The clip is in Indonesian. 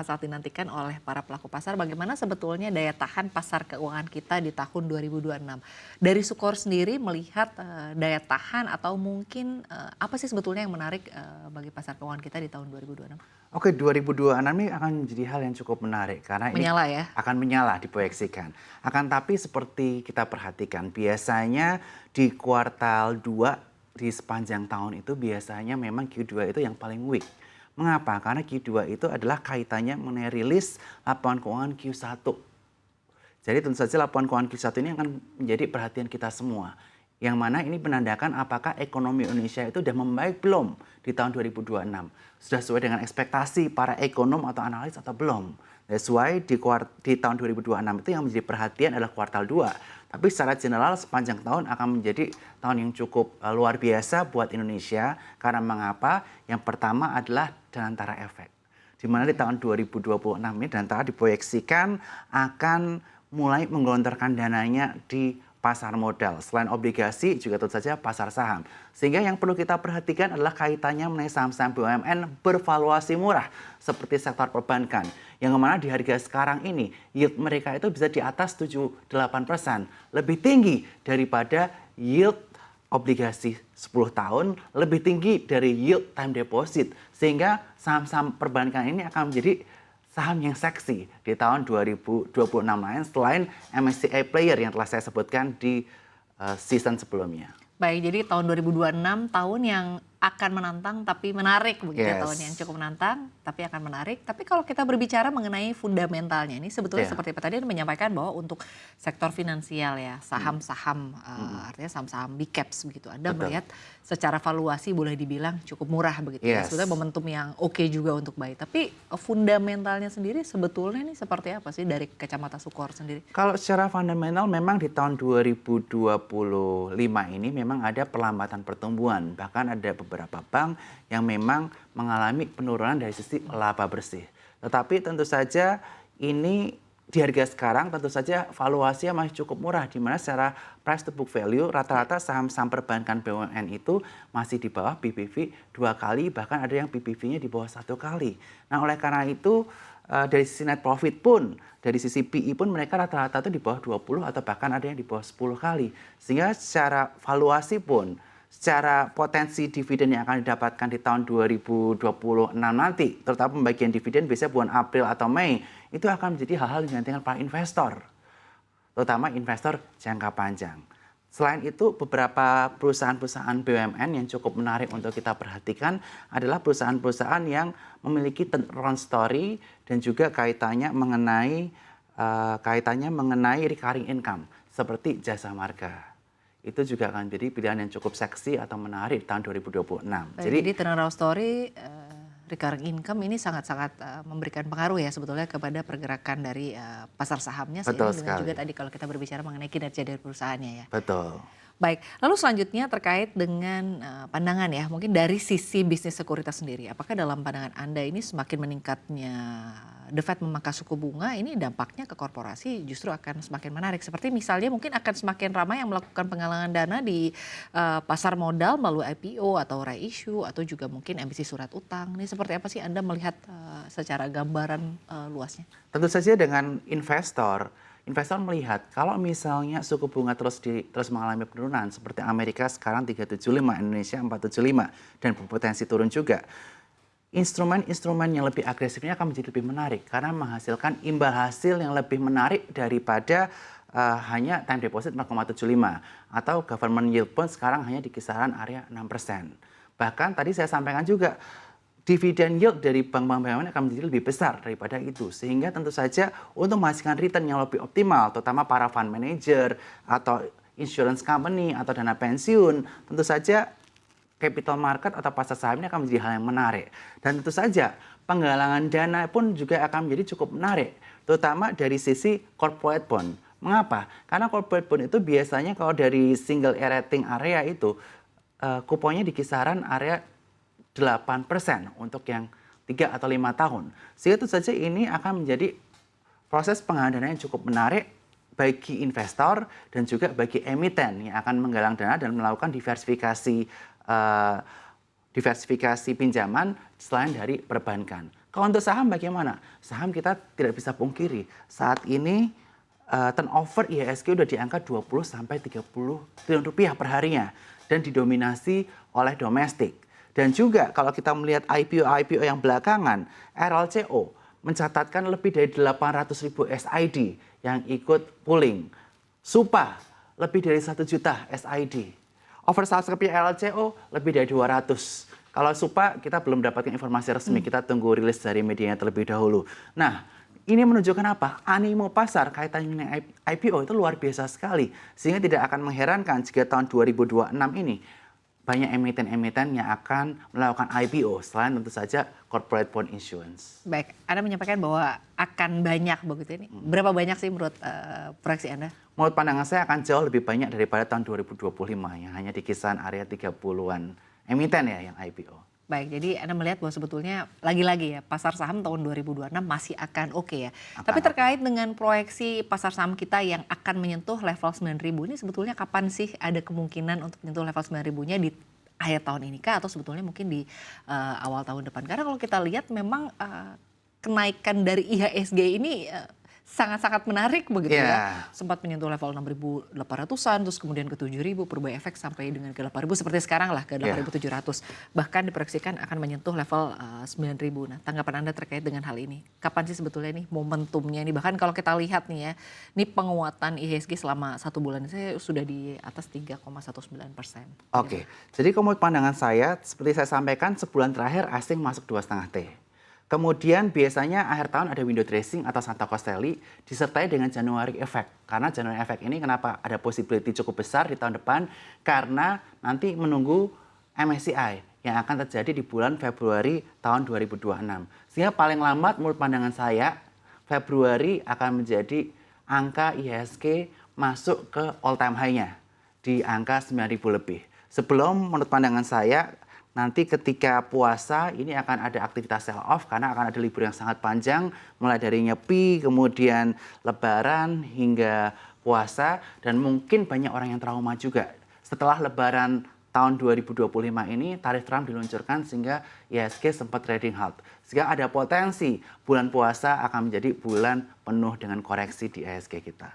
Saat dinantikan oleh para pelaku pasar, bagaimana sebetulnya daya tahan pasar keuangan kita di tahun 2026? Dari Sukor sendiri melihat daya tahan atau mungkin apa sih sebetulnya yang menarik bagi pasar keuangan kita di tahun 2026? Oke, 2026 ini akan menjadi hal yang cukup menarik karena ini Menyala ya? akan menyala diproyeksikan. Akan tapi seperti kita perhatikan, biasanya di kuartal 2 di sepanjang tahun itu biasanya memang Q2 itu yang paling weak. Mengapa? Karena Q2 itu adalah kaitannya mengenai rilis laporan keuangan Q1. Jadi tentu saja laporan keuangan Q1 ini akan menjadi perhatian kita semua. Yang mana ini menandakan apakah ekonomi Indonesia itu sudah membaik belum di tahun 2026. Sudah sesuai dengan ekspektasi para ekonom atau analis atau belum. That's why di tahun 2026 itu yang menjadi perhatian adalah kuartal 2. Tapi secara general sepanjang tahun akan menjadi tahun yang cukup luar biasa buat Indonesia. Karena mengapa? Yang pertama adalah Danantara efek. Di mana di tahun 2026 ini Danantara diproyeksikan akan mulai menggelontorkan dananya di pasar modal. Selain obligasi juga tentu saja pasar saham. Sehingga yang perlu kita perhatikan adalah kaitannya mengenai saham-saham BUMN bervaluasi murah seperti sektor perbankan. Yang mana di harga sekarang ini yield mereka itu bisa di atas 7-8%. Lebih tinggi daripada yield obligasi 10 tahun, lebih tinggi dari yield time deposit. Sehingga saham-saham perbankan ini akan menjadi saham yang seksi di tahun 2026 lain selain MSCI Player yang telah saya sebutkan di season sebelumnya. Baik, jadi tahun 2026 tahun yang akan menantang tapi menarik begitu ya, Yes. tahun yang cukup menantang tapi akan menarik. Tapi kalau kita berbicara mengenai fundamentalnya ini sebetulnya seperti apa tadi Anda menyampaikan bahwa untuk sektor finansial ya, saham-saham artinya saham-saham big caps begitu. Anda Betul. melihat secara valuasi boleh dibilang cukup murah begitu ya. Yes. Sebetulnya momentum yang oke juga untuk buy. Tapi fundamentalnya sendiri sebetulnya ini seperti apa sih dari kacamata Sukor sendiri? Kalau secara fundamental memang di tahun 2025 ini memang ada perlambatan pertumbuhan. Bahkan ada beberapa bank yang memang mengalami penurunan dari sisi laba bersih. Tetapi tentu saja ini di harga sekarang tentu saja valuasinya masih cukup murah. Di mana secara price to book value rata-rata saham-saham perbankan BUMN itu masih di bawah PBV 2 kali. Bahkan ada yang PBV-nya di bawah 1 kali. Nah oleh karena itu dari sisi net profit pun, dari sisi PE pun mereka rata-rata itu di bawah 20 atau bahkan ada yang di bawah 10 kali. Sehingga secara valuasi pun, secara potensi dividen yang akan didapatkan di tahun 2026 nanti, terutama pembagian dividen biasanya bulan April atau Mei, itu akan menjadi hal-hal yang dinantikan para investor, terutama investor jangka panjang. Selain itu, beberapa perusahaan-perusahaan BUMN yang cukup menarik untuk kita perhatikan adalah perusahaan-perusahaan yang memiliki turnaround story dan juga kaitannya mengenai recurring income seperti Jasa Marga. Itu juga akan jadi pilihan yang cukup seksi atau menarik di tahun 2026. Jadi turnaround story, recurring income ini sangat-sangat memberikan pengaruh ya sebetulnya kepada pergerakan dari pasar sahamnya Betul seiring dengan sekali. juga tadi kalau kita berbicara mengenai kinerja dari perusahaannya ya. Betul. Baik, lalu selanjutnya terkait dengan pandangan ya, mungkin dari sisi bisnis sekuritas sendiri. Apakah dalam pandangan Anda ini semakin meningkatnya The Fed memangkas suku bunga, ini dampaknya ke korporasi justru akan semakin menarik. Seperti misalnya mungkin akan semakin ramai yang melakukan penggalangan dana di pasar modal melalui IPO atau reissue atau juga mungkin emisi surat utang. Ini seperti apa sih Anda melihat secara gambaran luasnya? Tentu saja dengan investor melihat kalau misalnya suku bunga terus mengalami penurunan seperti Amerika sekarang 375, Indonesia 475 dan berpotensi turun juga. Instrumen-instrumen yang lebih agresifnya akan menjadi lebih menarik karena menghasilkan imbal hasil yang lebih menarik daripada hanya time deposit 0,75 atau government yield pun sekarang hanya di kisaran area 6%. Bahkan tadi saya sampaikan juga dividen yield dari bank-bank BUMN akan menjadi lebih besar daripada itu. Sehingga tentu saja untuk menghasilkan return yang lebih optimal, terutama para fund manager atau insurance company atau dana pensiun, tentu saja capital market atau pasar saham ini akan menjadi hal yang menarik. Dan tentu saja penggalangan dana pun juga akan menjadi cukup menarik, terutama dari sisi corporate bond. Mengapa? Karena corporate bond itu biasanya kalau dari single A rating area itu kuponnya di kisaran area 8% untuk yang 3 atau 5 tahun. Sehingga tentu saja ini akan menjadi proses penggalangan yang cukup menarik bagi investor dan juga bagi emiten yang akan menggalang dana dan melakukan diversifikasi pinjaman selain dari perbankan. Kalau untuk saham bagaimana? Saham kita tidak bisa pungkiri. Saat ini turnover IHSG udah di angka 20 sampai 30 triliun rupiah per harinya dan didominasi oleh domestik. Dan juga kalau kita melihat IPO yang belakangan, RLCO mencatatkan lebih dari 800.000 SID yang ikut pooling. Supa lebih dari 1 juta SID. Oversubscribe RLCO lebih dari 200. Kalau Supa kita belum dapatkan informasi resmi, kita tunggu rilis dari medianya terlebih dahulu. Nah, ini menunjukkan apa? Animo pasar kaitannya dengan IPO itu luar biasa sekali. Sehingga tidak akan mengherankan jika tahun 2026 ini banyak emiten-emiten yang akan melakukan IPO selain tentu saja corporate bond issuance. Baik, Anda menyampaikan bahwa akan banyak begitu ini. Berapa banyak sih menurut proyeksi Anda? Menurut pandangan saya akan jauh lebih banyak daripada tahun 2025 yang hanya di kisaran area 30-an emiten ya yang IPO. Baik, jadi Anda melihat bahwa sebetulnya lagi-lagi ya pasar saham tahun 2026 masih akan oke ya. Tapi terkait dengan proyeksi pasar saham kita yang akan menyentuh level 9.000 ini sebetulnya kapan sih ada kemungkinan untuk menyentuh level 9.000-nya di akhir tahun ini kah atau sebetulnya mungkin di awal tahun depan? Karena kalau kita lihat memang kenaikan dari IHSG ini sangat-sangat menarik begitu ya. Sempat menyentuh level 6.800-an, terus kemudian ke 7.000, berubah efek sampai dengan ke 8.000 seperti sekarang lah, ke 8.700. Bahkan diproyeksikan akan menyentuh level 9.000. Nah, tanggapan Anda terkait dengan hal ini? Kapan sih sebetulnya nih momentumnya ini? Bahkan kalau kita lihat nih ya, ini penguatan IHSG selama 1 bulan saya sudah di atas 3,19%. Oke, jadi menurut pandangan saya, seperti saya sampaikan, sebulan terakhir asing masuk 2,5 T. Kemudian biasanya akhir tahun ada window dressing atau Santa Costelli disertai dengan January effect. Karena January effect ini kenapa ada possibility cukup besar di tahun depan? Karena nanti menunggu MSCI yang akan terjadi di bulan Februari tahun 2026. Sehingga paling lambat menurut pandangan saya, Februari akan menjadi angka IHSG masuk ke all time high-nya di angka 9.000 lebih. Sebelum menurut pandangan saya, nanti ketika puasa ini akan ada aktivitas sell off karena akan ada libur yang sangat panjang mulai dari Nyepi, kemudian Lebaran hingga puasa dan mungkin banyak orang yang trauma juga. Setelah Lebaran tahun 2025 ini tarif Trump diluncurkan sehingga IHSG sempat trading halt. Sehingga ada potensi bulan puasa akan menjadi bulan penuh dengan koreksi di IHSG kita.